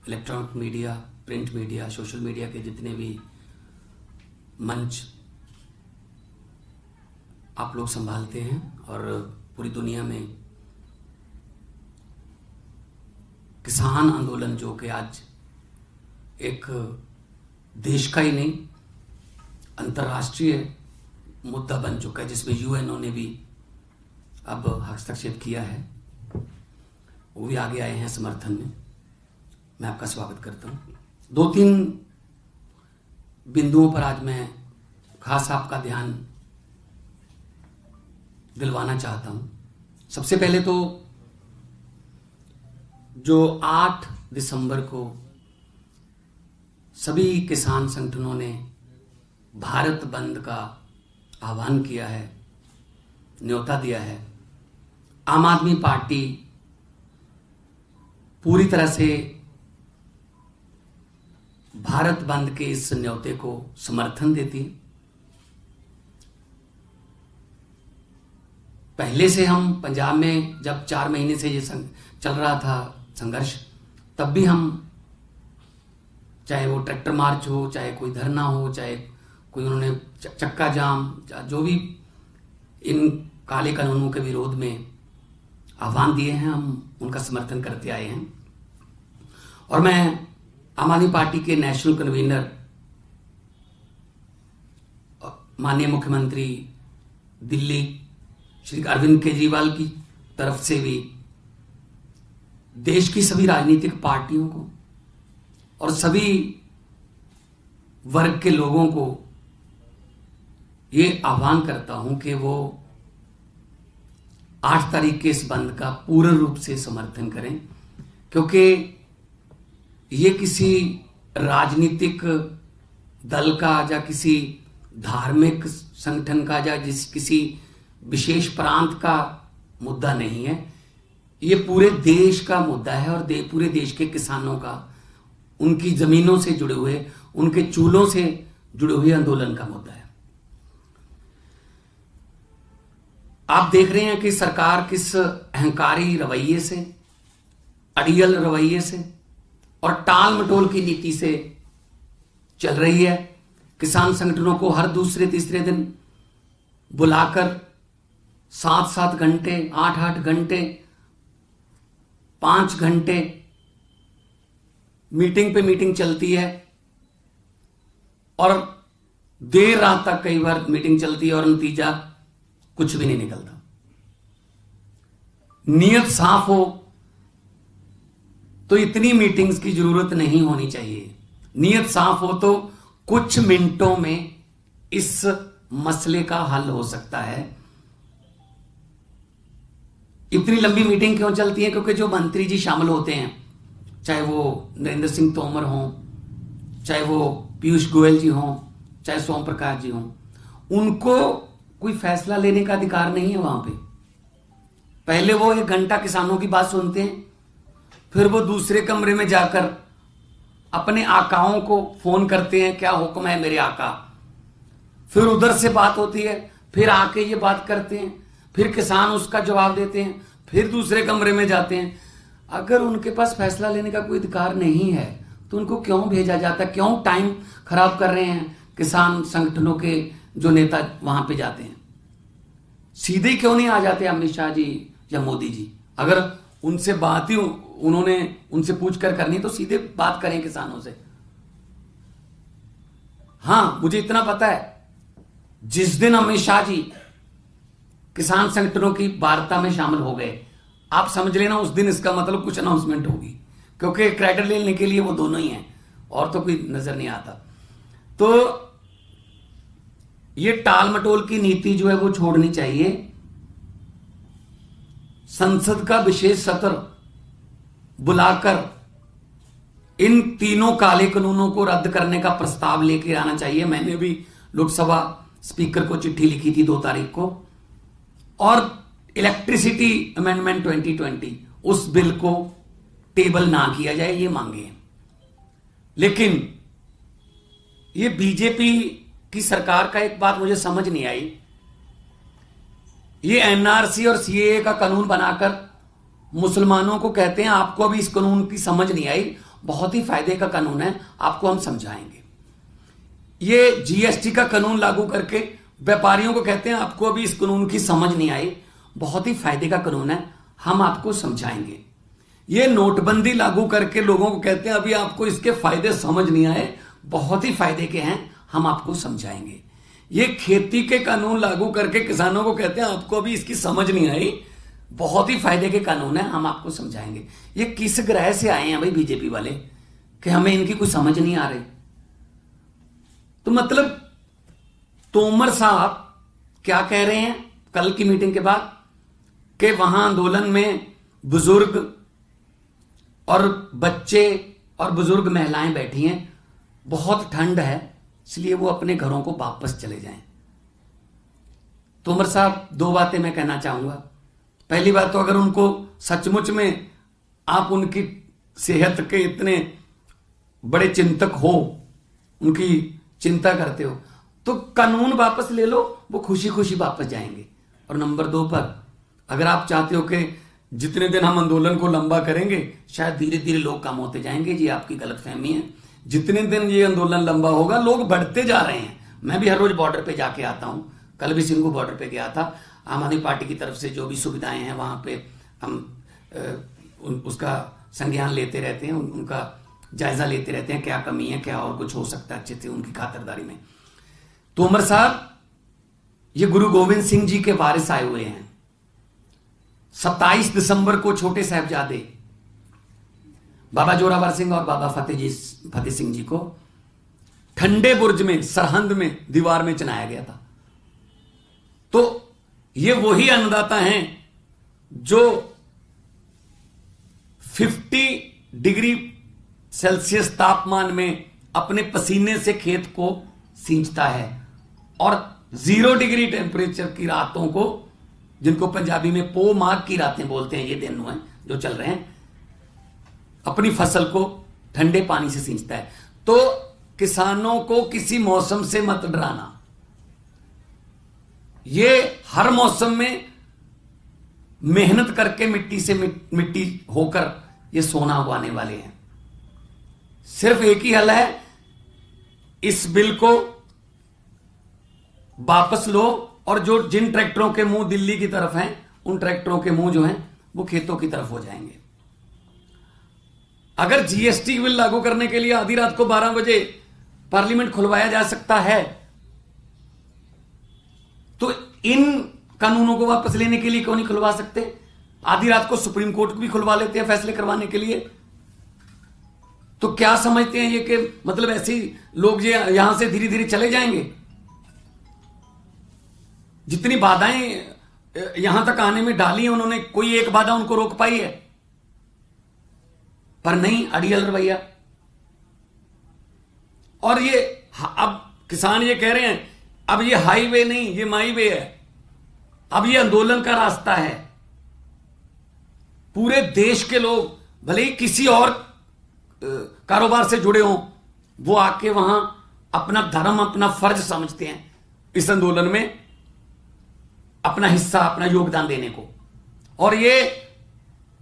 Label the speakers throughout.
Speaker 1: Electronic media, print media, social media के जितने भी मंच आप लोग संभालते हैं और पूरी दुनिया में किसान आंदोलन जो कि आज एक देश का ही नहीं अंतर्राष्ट्रीय मुद्दा बन चुका है, जिसमें यूएनओ ने भी अब हस्तक्षेप किया है, वो भी आगे आए हैं समर्थन में। मैं आपका स्वागत करता हूं। 2-3 बिंदुओं पर आज मैं खास आपका ध्यान दिलवाना चाहता हूं। सबसे पहले तो जो 8 दिसंबर को सभी किसान संगठनों ने भारत बंद का आह्वान किया है, न्योता दिया है, आम आदमी पार्टी पूरी तरह से भारत बंद के इस न्योते को समर्थन देती है। पहले से हम पंजाब में जब 4 महीने से ये चल रहा था संघर्ष, तब भी हम, चाहे वो ट्रैक्टर मार्च हो, चाहे कोई धरना हो, चाहे कोई उन्होंने चक्का जाम, जो भी इन काले कानूनों के विरोध में आह्वान दिए हैं, हम उनका समर्थन करते आए हैं। और मैं आम आदमी पार्टी के नेशनल कन्वीनर माननीय मुख्यमंत्री दिल्ली श्री अरविंद केजरीवाल की तरफ से भी देश की सभी राजनीतिक पार्टियों को और सभी वर्ग के लोगों को ये आह्वान करता हूं कि वो 8 तारीख के इस बंद का पूर्ण रूप से समर्थन करें, क्योंकि ये किसी राजनीतिक दल का या किसी धार्मिक संगठन का या किसी विशेष प्रांत का मुद्दा नहीं है। ये पूरे देश का मुद्दा है और पूरे देश के किसानों का, उनकी जमीनों से जुड़े हुए, उनके चूल्हों से जुड़े हुए आंदोलन का मुद्दा है। आप देख रहे हैं कि सरकार किस अहंकारी रवैये से, अड़ियल रवैये से और टाल मटोल की नीति से चल रही है। किसान संगठनों को हर दूसरे तीसरे दिन बुलाकर 7-7 घंटे, 8-8 घंटे, 5 घंटे मीटिंग पे मीटिंग चलती है और देर रात तक कई बार मीटिंग चलती है और नतीजा कुछ भी नहीं निकलता। नियत साफ हो तो इतनी मीटिंग्स की जरूरत नहीं होनी चाहिए। नियत साफ हो तो कुछ मिनटों में इस मसले का हल हो सकता है। इतनी लंबी मीटिंग क्यों चलती है? क्योंकि जो मंत्री जी शामिल होते हैं, चाहे वो नरेंद्र सिंह तोमर हों, चाहे वो पीयूष गोयल जी हों, चाहे सोम प्रकाश जी हों, उनको कोई फैसला लेने का अधिकार नहीं है वहां पे। पहले वो 1 घंटा किसानों की बात सुनते हैं, फिर वो दूसरे कमरे में जाकर अपने आकाओं को फोन करते हैं, क्या हुक्म है मेरे आका। फिर उधर से बात होती है, फिर आके ये बात करते हैं, फिर किसान उसका जवाब देते हैं, फिर दूसरे कमरे में जाते हैं। अगर उनके पास फैसला लेने का कोई अधिकार नहीं है तो उनको क्यों भेजा जाता है? क्यों टाइम खराब कर रहे हैं किसान संगठनों के जो नेता वहां पे जाते हैं? सीधे क्यों नहीं आ जाते अमित शाह जी या मोदी जी? अगर उनसे बात ही उन्होंने उनसे पूछ कर करनी तो सीधे बात करें किसानों से। हां, मुझे इतना पता है, जिस दिन अमित शाह जी किसान संगठनों की वार्ता में शामिल हो गए, आप समझ लेना उस दिन इसका मतलब कुछ अनाउंसमेंट होगी, क्योंकि क्रेडिट लेने के लिए वो दोनों ही हैं और तो कोई नजर नहीं आता। तो ये टाल मटोल की नीति जो है वो छोड़नी चाहिए। संसद का विशेष सत्र बुलाकर इन तीनों काले कानूनों को रद्द करने का प्रस्ताव लेके आना चाहिए। मैंने भी लोकसभा स्पीकर को चिट्ठी लिखी थी 2 तारीख को, और इलेक्ट्रिसिटी अमेंडमेंट 2020 उस बिल को टेबल ना किया जाए, ये मांगे। लेकिन ये बीजेपी की सरकार का एक बात मुझे समझ नहीं आई, ये एनआरसी और सीएए का कानून बनाकर मुसलमानों को कहते हैं आपको अभी इस कानून की समझ नहीं आई बहुत ही फायदे का कानून है, आपको हम समझाएंगे। ये जीएसटी का कानून लागू करके व्यापारियों को कहते हैं आपको अभी इस कानून की समझ नहीं आई, बहुत ही फायदे का कानून है, हम आपको समझाएंगे। ये नोटबंदी लागू करके लोगों को कहते हैं अभी आपको इसके फायदे समझ नहीं आए, बहुत ही फायदे के हैं, हम आपको समझाएंगे। ये खेती के कानून लागू करके किसानों को कहते हैं आपको अभी इसकी समझ नहीं आई, बहुत ही फायदे के कानून है, हम आपको समझाएंगे। ये किस ग्रह से आए हैं भाई बीजेपी वाले कि हमें इनकी कुछ समझ नहीं आ रही? तो मतलब तोमर साहब क्या कह रहे हैं कल की मीटिंग के बाद कि वहां आंदोलन में बुजुर्ग और बच्चे और बुजुर्ग महिलाएं बैठी हैं, बहुत ठंड है इसलिए वो अपने घरों को वापस चले जाएं। तोमर साहब, दो बातें मैं कहना चाहूंगा। पहली बात तो अगर उनको सचमुच में आप उनकी सेहत के इतने बड़े चिंतक हो, उनकी चिंता करते हो, तो कानून वापस ले लो, वो खुशी खुशी वापस जाएंगे। और नंबर दो पर अगर आप चाहते हो कि जितने दिन हम आंदोलन को लंबा करेंगे शायद धीरे धीरे लोग कम होते जाएंगे, जी आपकी गलतफहमी है। जितने दिन ये आंदोलन लंबा होगा लोग बढ़ते जा रहे हैं। मैं भी हर रोज बॉर्डर पे जाके आता हूं, कल भी सिंघू बॉर्डर पे गया था। आम आदमी पार्टी की तरफ से जो भी सुविधाएं हैं वहां पे हम उसका संज्ञान लेते रहते हैं, उनका जायजा लेते रहते हैं, क्या कमी है, क्या और कुछ हो सकता है अच्छे से उनकी खातिरदारी में। तोमर साहब, ये गुरु गोविंद सिंह जी के वारिस आए हुए हैं। 27 दिसंबर को छोटे साहबजादे बाबा जोरावर सिंह और बाबा फतेह सिंह जी को ठंडे बुर्ज में, सरहंद में, दीवार में चुनाया गया था। तो ये वही अन्नदाता हैं जो 50 डिग्री सेल्सियस तापमान में अपने पसीने से खेत को सींचता है और 0 डिग्री टेम्परेचर की रातों को, जिनको पंजाबी में पो माघ की रातें बोलते हैं, ये दिन हैं जो चल रहे हैं, अपनी फसल को ठंडे पानी से सींचता है। तो किसानों को किसी मौसम से मत डराना, ये हर मौसम में मेहनत करके मिट्टी से मिट्टी होकर ये सोना उगाने वाले हैं। सिर्फ एक ही हल है, इस बिल को वापस लो और जो जिन ट्रैक्टरों के मुंह दिल्ली की तरफ हैं उन ट्रैक्टरों के मुंह जो हैं वो खेतों की तरफ हो जाएंगे। अगर जीएसटी बिल लागू करने के लिए आधी रात को 12 बजे पार्लियामेंट खुलवाया जा सकता है तो इन कानूनों को वापस लेने के लिए क्यों नहीं खुलवा सकते? आधी रात को सुप्रीम कोर्ट को भी खुलवा लेते हैं फैसले करवाने के लिए। तो क्या समझते हैं ये कि मतलब ऐसे ही लोग ये यहां से धीरे धीरे चले जाएंगे? जितनी बाधाएं यहां तक आने में डाली हैं उन्होंने, कोई एक बाधा उनको रोक पाई है? पर नहीं, अड़ियल रवैया। और ये अब किसान ये कह रहे हैं अब ये हाईवे नहीं, ये माई वे है, अब ये आंदोलन का रास्ता है। पूरे देश के लोग भले ही किसी और कारोबार से जुड़े हों, वो आके वहां अपना धर्म, अपना फर्ज समझते हैं इस आंदोलन में अपना हिस्सा, अपना योगदान देने को। और ये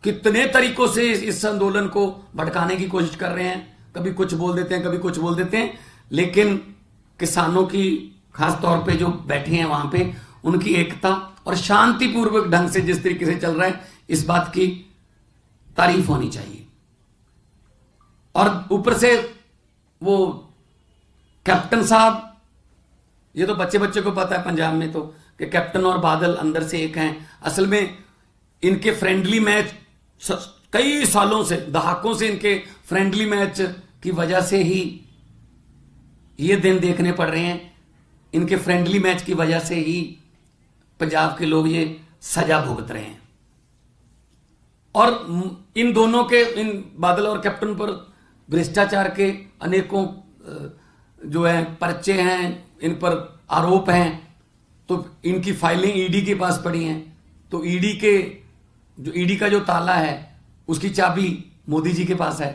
Speaker 1: कितने तरीकों से इस आंदोलन को भड़काने की कोशिश कर रहे हैं, कभी कुछ बोल देते हैं, कभी कुछ बोल देते हैं, लेकिन किसानों की खास तौर पे जो बैठे हैं वहां पे, उनकी एकता और शांतिपूर्वक ढंग से जिस तरीके से चल रहा है, इस बात की तारीफ होनी चाहिए। और ऊपर से वो कैप्टन साहब, ये तो बच्चे बच्चे को पता है पंजाब में तो कि कैप्टन और बादल अंदर से एक हैं। असल में इनके फ्रेंडली मैच कई सालों से, दहाकों से इनके फ्रेंडली मैच की वजह से ही ये दिन देखने पड़ रहे हैं। इनके फ्रेंडली मैच की वजह से ही पंजाब के लोग ये सजा भुगत रहे हैं। और इन दोनों के, इन बादल और कैप्टन पर भ्रष्टाचार के अनेकों जो है पर्चे हैं, इन पर आरोप हैं। तो इनकी फाइलें ईडी के पास पड़ी हैं। तो ईडी का जो ताला है उसकी चाबी मोदी जी के पास है।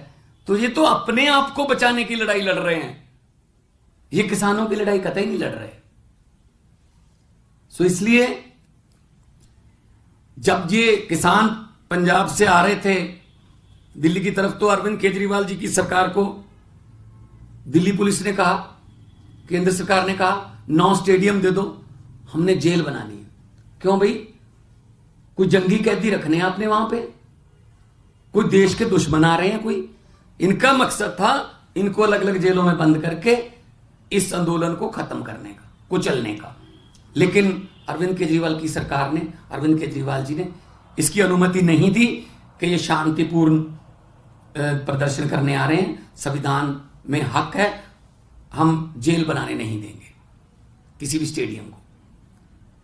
Speaker 1: तो ये तो अपने आप को बचाने की लड़ाई लड़ रहे हैं, ये किसानों की लड़ाई कतई नहीं लड़ रहे। सो इसलिए जब ये किसान पंजाब से आ रहे थे दिल्ली की तरफ तो अरविंद केजरीवाल जी की सरकार को दिल्ली पुलिस ने कहा, केंद्र सरकार ने कहा 9 स्टेडियम दे दो, हमने जेल बनानी है। क्यों भाई? कोई जंगी कैदी रखने हैं आपने वहां पे? कोई देश के दुश्मन आ रहे हैं कोई? इनका मकसद था इनको अलग अलग जेलों में बंद करके इस आंदोलन को खत्म करने का, कुचलने का। लेकिन अरविंद केजरीवाल की सरकार ने, अरविंद केजरीवाल जी ने इसकी अनुमति नहीं दी कि ये शांतिपूर्ण प्रदर्शन करने आ रहे हैं, संविधान में हक है, हम जेल बनाने नहीं देंगे किसी भी स्टेडियम को।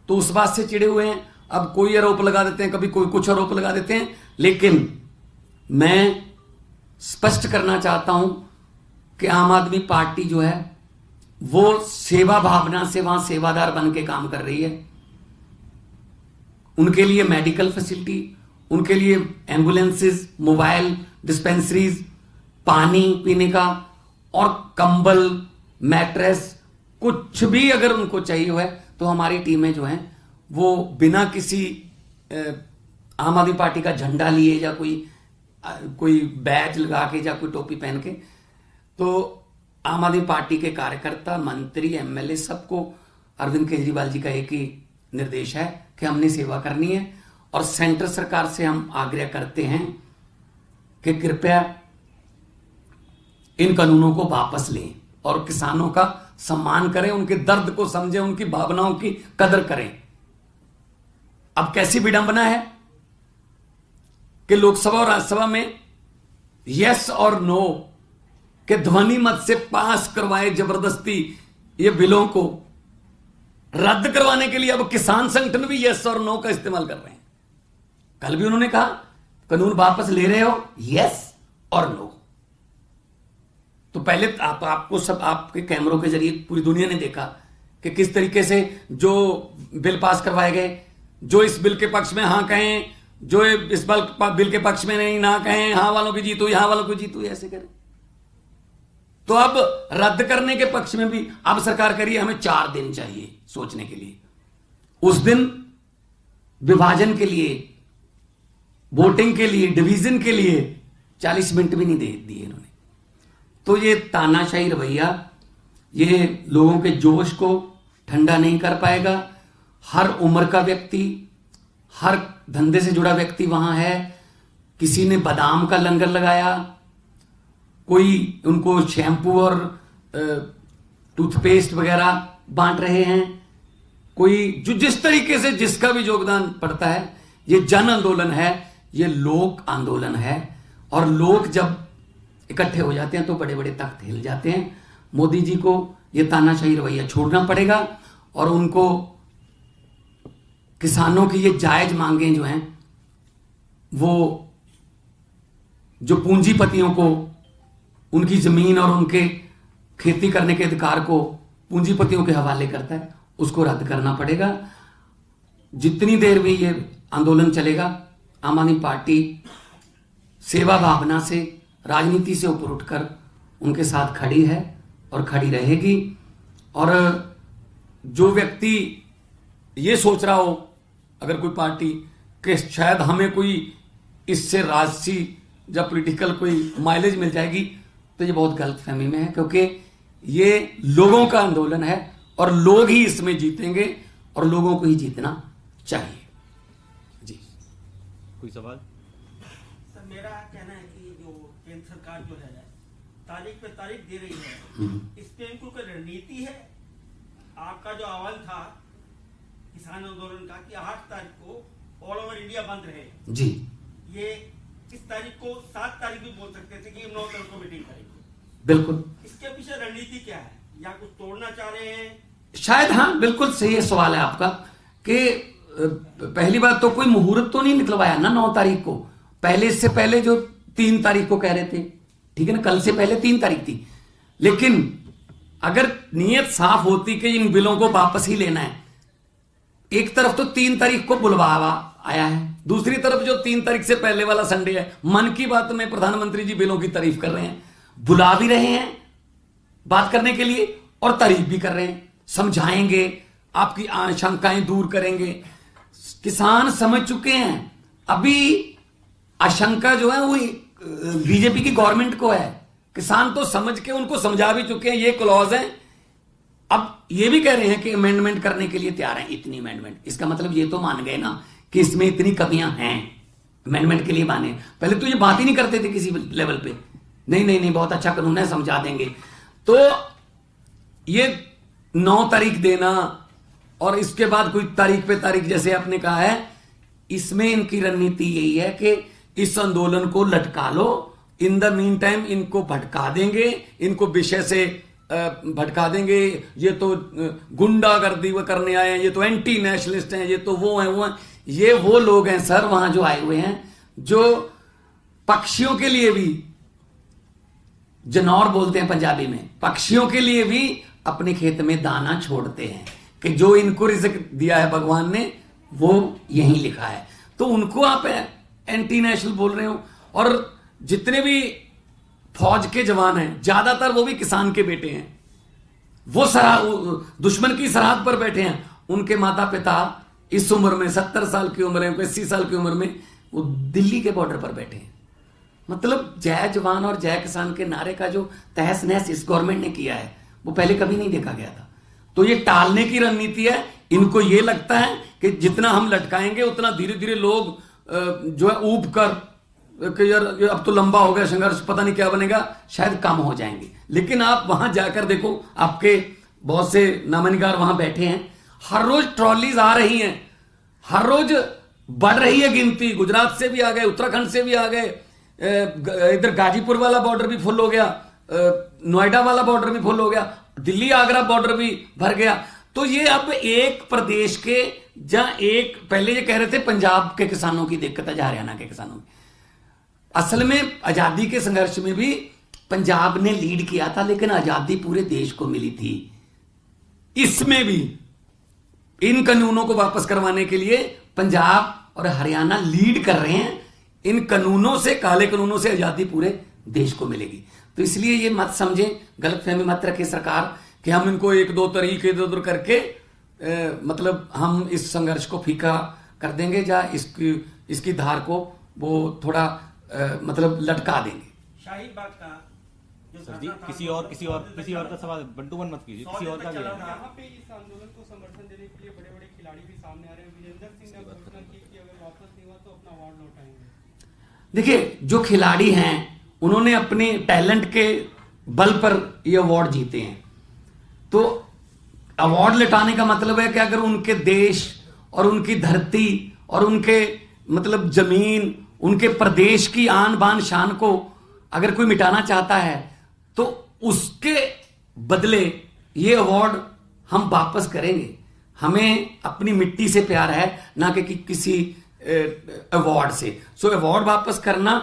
Speaker 1: तो उस बात से चिढ़े हुए हैं। अब कोई आरोप लगा देते हैं, कभी कोई कुछ आरोप लगा देते हैं, लेकिन मैं स्पष्ट करना चाहता हूं कि आम आदमी पार्टी जो है वो सेवा भावना से वहां सेवादार बन के काम कर रही है। उनके लिए मेडिकल फैसिलिटी, उनके लिए एम्बुलेंसेस, मोबाइल डिस्पेंसरीज, पानी पीने का और कंबल, मैट्रेस, कुछ भी अगर उनको चाहिए है तो हमारी टीमें जो हैं वो बिना किसी आम आदमी पार्टी का झंडा लिए या कोई बैज लगा के या कोई टोपी पहन के, तो आम आदमी पार्टी के कार्यकर्ता, मंत्री, एमएलए सबको अरविंद केजरीवाल जी का एक ही निर्देश है कि हमने सेवा करनी है। और सेंटर सरकार से हम आग्रह करते हैं कि कृपया इन कानूनों को वापस लें और किसानों का सम्मान करें, उनके दर्द को समझें, उनकी भावनाओं की कदर करें। अब कैसी विडंबना है कि लोकसभा और राज्यसभा में यस और नो के ध्वनि मत से पास करवाए जबरदस्ती ये बिलों को रद्द करवाने के लिए अब किसान संगठन भी यस और नो का इस्तेमाल कर रहे हैं। कल भी उन्होंने कहा कानून वापस ले रहे हो, यस और नो। तो पहले आपको सब आपके कैमरों के जरिए पूरी दुनिया ने देखा कि किस तरीके से जो बिल पास करवाए गए, जो इस बिल के पक्ष में हां कहें, जो इस बिल के पक्ष में नहीं ना कहें, हां वालों की जीतू, यहां वालों की जीतू, ऐसे करें। तो अब रद्द करने के पक्ष में भी अब सरकार करिए हमें 4 दिन चाहिए सोचने के लिए। उस दिन विभाजन के लिए, वोटिंग के लिए, डिवीजन के लिए 40 मिनट भी नहीं दे दिए इन्होंने। तो ये तानाशाही रवैया ये लोगों के जोश को ठंडा नहीं कर पाएगा। हर उम्र का व्यक्ति, हर धंधे से जुड़ा व्यक्ति वहां है। किसी ने बादाम का लंगर लगाया, कोई उनको शैम्पू और टूथपेस्ट वगैरह बांट रहे हैं, कोई जो जिस तरीके से जिसका भी योगदान पड़ता है। ये जन आंदोलन है, ये लोक आंदोलन है। और लोग जब इकट्ठे हो जाते हैं तो बड़े बड़े तख्त हिल जाते हैं। मोदी जी को ये तानाशाही रवैया छोड़ना पड़ेगा और उनको किसानों की ये जायज मांगें जो हैं, वो जो पूंजीपतियों को उनकी जमीन और उनके खेती करने के अधिकार को पूंजीपतियों के हवाले करता है, उसको रद्द करना पड़ेगा। जितनी देर भी ये आंदोलन चलेगा, आम आदमी पार्टी सेवा भावना से, राजनीति से ऊपर उठकर उनके साथ खड़ी है और खड़ी रहेगी। और जो व्यक्ति ये सोच रहा हो, अगर कोई पार्टी कि शायद हमें कोई इससे राजसी या पॉलिटिकल कोई माइलेज मिल जाएगी, तो ये बहुत गलतफहमी में है, क्योंकि ये लोगों का आंदोलन है और लोग ही इसमें जीतेंगे और लोगों को ही जीतना चाहिए। जी,
Speaker 2: कोई सवाल?
Speaker 3: सर, मेरा कहना है कि जो केंद्र सरकार जो है तारीख पे तारीख दे रही है, इस पे इनको कोई रणनीति है? आपका जो आह्वान था किसान आंदोलन का कि 8 तारीख को ऑल ओवर इंडिया बंद रहे
Speaker 1: जी,
Speaker 3: ये इस तारीख को 7 तारीख भी बोल सकते थे कि 9 तारीख को मीटिंग करेंगे।
Speaker 1: बिल्कुल।
Speaker 3: इसके पीछे रणनीति क्या है? या कुछ तोड़ना चाह रहे हैं?
Speaker 1: शायद। हाँ, बिल्कुल सही है सवाल है आपका कि पहली बात तो कोई मुहूर्त तो नहीं निकलवाया ना 9 तारीख को। पहले, इससे पहले जो 3 तारीख को कह रहे थे, ठीक है ना, कल से पहले 3 तारीख थी। लेकिन अगर नीयत साफ होती कि इन बिलों को वापस ही लेना है, एक तरफ तो 3 तारीख को बुलवावा आया है, दूसरी तरफ जो 3 तारीख से पहले वाला संडे है, मन की बात में प्रधानमंत्री जी बिलों की तारीफ कर रहे हैं, बुला भी रहे हैं बात करने के लिए और तारीफ भी कर रहे हैं, समझाएंगे, आपकी आशंकाएं दूर करेंगे। किसान समझ चुके हैं। अभी आशंका जो है वो बीजेपी की गवर्नमेंट को है। किसान तो समझ के उनको समझा भी चुके हैं, ये क्लॉज है। अब ये भी कह रहे हैं कि अमेंडमेंट करने के लिए तैयार हैं। इतनी अमेंडमेंट, इसका मतलब ये तो मान गए ना कि इसमें इतनी कमियां हैं, अमेंडमेंट के लिए माने। पहले तो ये बात ही नहीं करते थे किसी लेवल पे, नहीं नहीं नहीं बहुत अच्छा कानून है, समझा देंगे। तो ये 9 तारीख देना और इसके बाद कोई तारीख पे तारीख जैसे आपने कहा है, इसमें इनकी रणनीति यही है कि इस आंदोलन को लटका लो, इन द मीन टाइम इनको भटका देंगे, इनको विषय से भटका देंगे। ये तो गुंडागर्दी वो करने आए हैं, ये तो एंटी नेशनलिस्ट हैं, ये तो वो हैं वो हैं। ये वो लोग हैं सर वहां जो आए हुए हैं, जो पक्षियों के लिए भी, जनौर बोलते हैं पंजाबी में, पक्षियों के लिए भी अपने खेत में दाना छोड़ते हैं कि जो इनको रिज़्क दिया है भगवान ने वो यहीं लिखा है। तो उनको आप एंटी नेशनल बोल रहे हो। और जितने भी फौज के जवान हैं ज्यादातर वो भी किसान के बेटे हैं, वो दुश्मन की सरहद पर बैठे हैं। उनके माता पिता इस उम्र में 70 साल की उम्र है, 80 साल की उम्र में वो दिल्ली के बॉर्डर पर बैठे हैं। मतलब जय जवान और जय किसान के नारे का जो तहस नहस इस गवर्नमेंट ने किया है वो पहले कभी नहीं देखा गया था। तो ये टालने की रणनीति है। इनको ये लगता है कि जितना हम लटकाएंगे उतना धीरे धीरे लोग जो है ऊब कर कि यार अब तो लंबा हो गया संघर्ष, पता नहीं क्या बनेगा, शायद कम हो जाएंगे। लेकिन आप वहां जाकर देखो, आपके बहुत से नामनिगार वहां बैठे हैं, हर रोज ट्रॉलीज आ रही हैं, हर रोज बढ़ रही है गिनती। गुजरात से भी आ गए, उत्तराखंड से भी आ गए, इधर गाजीपुर वाला बॉर्डर भी फुल हो गया, नोएडा वाला बॉर्डर भी फुल हो गया, दिल्ली आगरा बॉर्डर भी भर गया। तो ये अब एक प्रदेश के, जहां एक पहले ये कह रहे थे पंजाब के किसानों की दिक्कत है, हरियाणा के किसानों की, असल में आजादी के संघर्ष में भी पंजाब ने लीड किया था, लेकिन आजादी पूरे देश को मिली थी। इसमें भी इन कानूनों को वापस करवाने के लिए पंजाब और हरियाणा लीड कर रहे हैं। इन कानूनों से, काले कानूनों से आजादी पूरे देश को मिलेगी। तो इसलिए ये मत समझें, गलतफहमी मत रखे सरकार कि हम इनको 1-2 तरीके इधर उधर करके मतलब हम इस संघर्ष को फीका कर देंगे या इसकी धार को वो थोड़ा मतलब लटका देंगे।
Speaker 3: शाहीन बाग का जो
Speaker 2: सर जी, किसी और का सवाल बंटू मन मत कीजिए, किसी और का भी है।
Speaker 4: यहाँ पे इस आंदोलन को समर्थन देने के लिए बड़े बड़े खिलाड़ी भी सामने आ रहे हैं। विजेंद्र सिंह ने घोषणा की कि अगर वापस नहीं हुआ तो अपना अवार्ड लौटाएंगे।
Speaker 1: देखिए, जो खिलाड़ी हैं उन्होंने अपने टैलेंट के बल पर ये अवार्ड जीते हैं। तो अवार्ड लौटाने का मतलब है कि अगर उनके देश और उनकी धरती और उनके मतलब जमीन, उनके प्रदेश की आन बान शान को अगर कोई मिटाना चाहता है तो उसके बदले ये अवार्ड हम वापस करेंगे। हमें अपनी मिट्टी से प्यार है, ना कि किसी अवार्ड से। सो अवार्ड वापस करना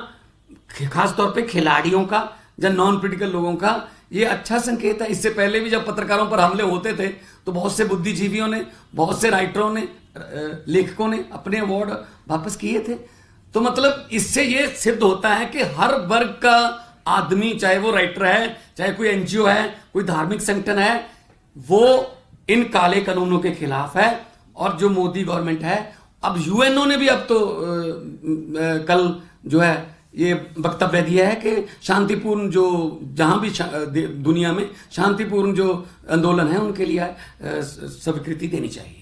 Speaker 1: खास तौर पे खिलाड़ियों का या नॉन पॉलिटिकल लोगों का ये अच्छा संकेत है। इससे पहले भी जब पत्रकारों पर हमले होते थे तो बहुत से बुद्धिजीवियों ने, बहुत से राइटरों ने, लेखकों ने अपने अवार्ड वापस किए थे। तो मतलब इससे ये सिद्ध होता है कि हर वर्ग का आदमी, चाहे वो राइटर है, चाहे कोई एनजीओ है, कोई धार्मिक संगठन है, वो इन काले कानूनों के खिलाफ है। और जो मोदी गवर्नमेंट है, अब यूएनओ ने भी अब तो कल जो है ये वक्तव्य दिया है कि शांतिपूर्ण जो जहां भी दुनिया में शांतिपूर्ण जो आंदोलन है उनके लिए स्वीकृति देनी चाहिए।